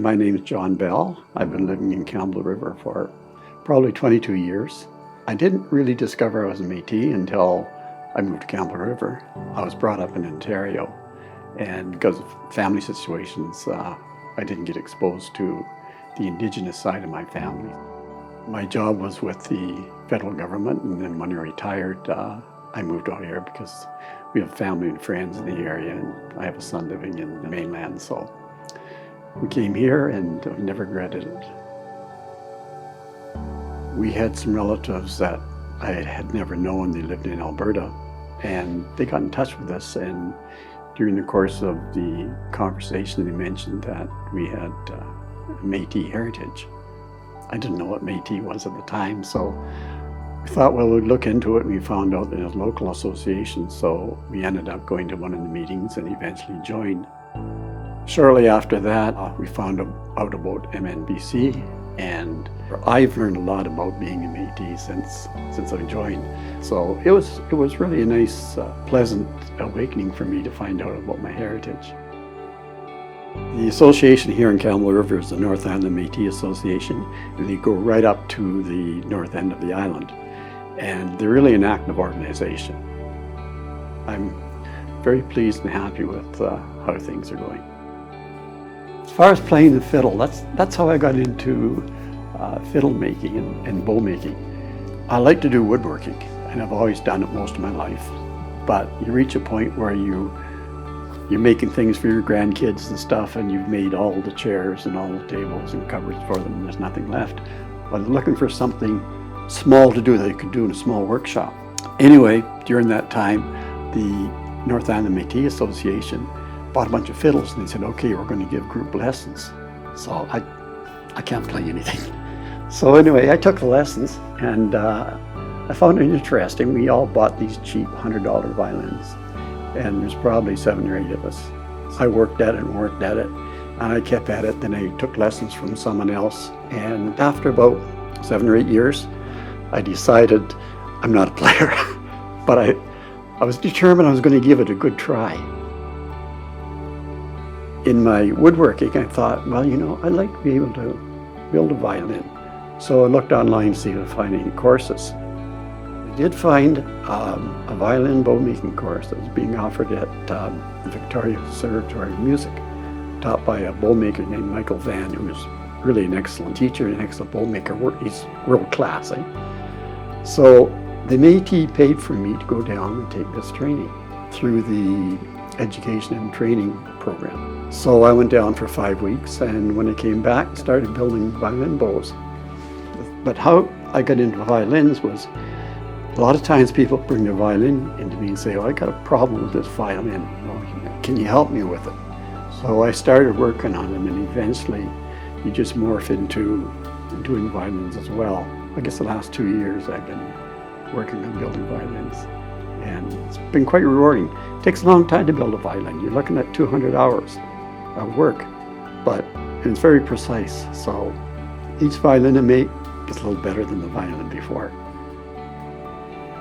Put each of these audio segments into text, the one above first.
My name is John Bell. I've been living in Campbell River for probably 22 years. I didn't really discover I was a Métis until I moved to Campbell River. I was brought up in Ontario, and because of family situations, I didn't get exposed to the Indigenous side of my family. My job was with the federal government, and then when I retired, I moved out here because we have family and friends in the area, and I have a son living in the mainland, so we came here and I've never regretted it. We had some relatives that I had never known. They lived in Alberta, and they got in touch with us, and during the course of the conversation they mentioned that we had Métis heritage. I didn't know what Métis was at the time, so we thought, well, we'd look into it, and we found out that it was a local association, so we ended up going to one of the meetings and eventually joined. Shortly after that, we found out about MNBC, and I've learned a lot about being a Métis since I joined. So it was really a nice, pleasant awakening for me to find out about my heritage. The association here in Campbell River is the North Island Métis Association, and they go right up to the north end of the island. And they're really an active organization. I'm very pleased and happy with how things are going. As far as playing the fiddle, that's how I got into fiddle making and bow making. I like to do woodworking, and I've always done it most of my life. But you reach a point where you're making things for your grandkids and stuff, and you've made all the chairs and all the tables and cupboards for them, and there's nothing left. But I'm looking for something small to do that you could do in a small workshop. Anyway, during that time, the North Island Métis Association bought a bunch of fiddles, and they said, okay, we're going to give group lessons. So I can't play anything. So anyway, I took the lessons, and I found it interesting. We all bought these cheap $100 violins, and there's probably 7 or 8 of us. I worked at it, and I kept at it. Then I took lessons from someone else, and after about 7 or 8 years, I decided I'm not a player, but I was determined I was going to give it a good try. In my woodworking, I thought, well, I'd like to be able to build a violin. So I looked online to see if I could find any courses. I did find a violin bow making course that was being offered at the Victoria Conservatory of Music, taught by a bow maker named Michael Van, who was really an excellent teacher and an excellent bow maker. He's world class. So the Métis paid for me to go down and take this training through the education and training program. So I went down for 5 weeks, and when I came back, I started building violin bows. But how I got into violins was, a lot of times people bring their violin into me and say, oh, I got a problem with this violin. Can you help me with it? So I started working on them, and eventually you just morph into doing violins as well. I guess the last 2 years I've been working on building violins, and it's been quite rewarding. It takes a long time to build a violin. You're looking at 200 hours of work, but it's very precise. So each violin I make gets a little better than the violin before.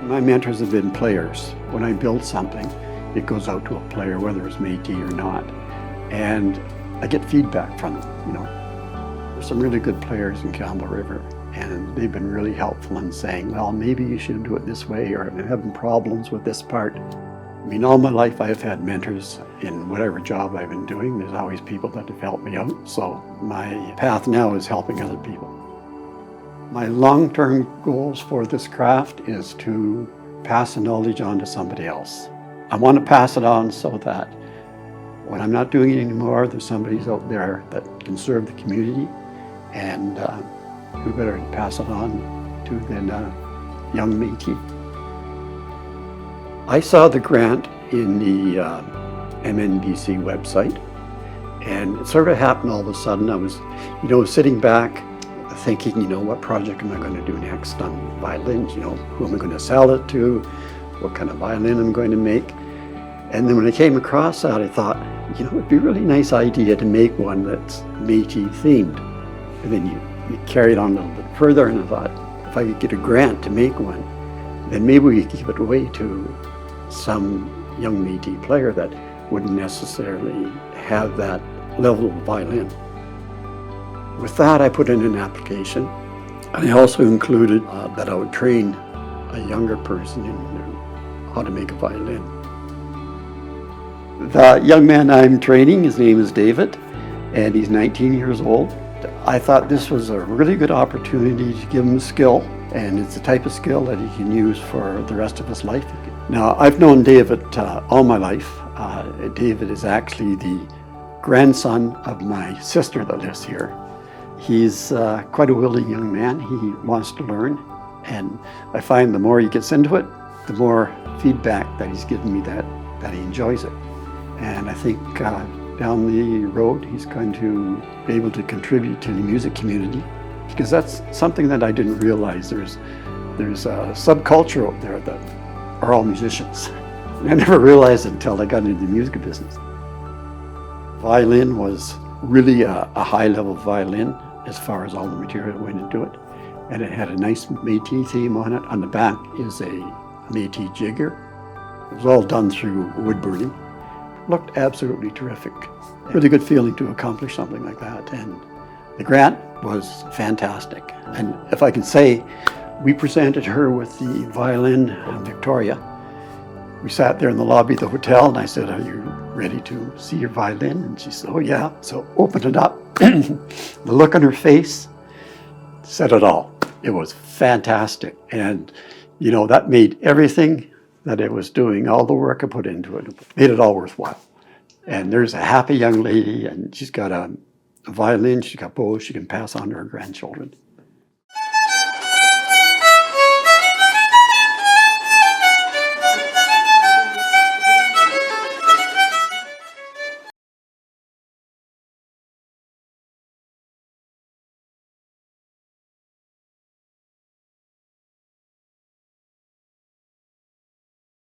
My mentors have been players. When I build something, it goes out to a player, whether it's Métis or not, and I get feedback from them. There's some really good players in Campbell River, and they've been really helpful in saying, well, maybe you should do it this way, or I'm having problems with this part. All my life I've had mentors in whatever job I've been doing. There's always people that have helped me out. So my path now is helping other people. My long-term goals for this craft is to pass the knowledge on to somebody else. I want to pass it on so that when I'm not doing it anymore, there's somebody out there that can serve the community, and who better to pass it on to than young Métis. I saw the grant in the MNBC website, and it sort of happened all of a sudden. I was, sitting back thinking, what project am I going to do next on violins? Who am I going to sell it to? What kind of violin I'm going to make? And then when I came across that, I thought, it'd be a really nice idea to make one that's Métis themed. And then you carry it on a little bit further, and I thought, if I could get a grant to make one, then maybe we could give it away to some young Métis player that wouldn't necessarily have that level of violin. With that, I put in an application, and I also included that I would train a younger person in how to make a violin. The young man I'm training, his name is David, and he's 19 years old. I thought this was a really good opportunity to give him a skill, and it's the type of skill that he can use for the rest of his life. Now, I've known David all my life. David is actually the grandson of my sister that lives here. He's quite a willing young man. He wants to learn, and I find the more he gets into it, the more feedback that he's given me that he enjoys it. And I think down the road, he's going to be able to contribute to the music community, because that's something that I didn't realize. There's a subculture out there that are all musicians. I never realized it until I got into the music business. Violin was really a high-level violin as far as all the material went into it. And it had a nice Métis theme on it. On the back is a Métis jigger. It was all done through wood burning. Looked absolutely terrific. Really good feeling to accomplish something like that. And the grant was fantastic. And if I can say, we presented her with the violin Victoria. We sat there in the lobby of the hotel, and I said, "Are you ready to see your violin?" And she said, "Oh yeah." So opened it up. The look on her face said it all. It was fantastic. And, you know, that made everything that it was doing, all the work I put into it, made it all worthwhile. And there's a happy young lady, and she's got a violin, she's got bows she can pass on to her grandchildren.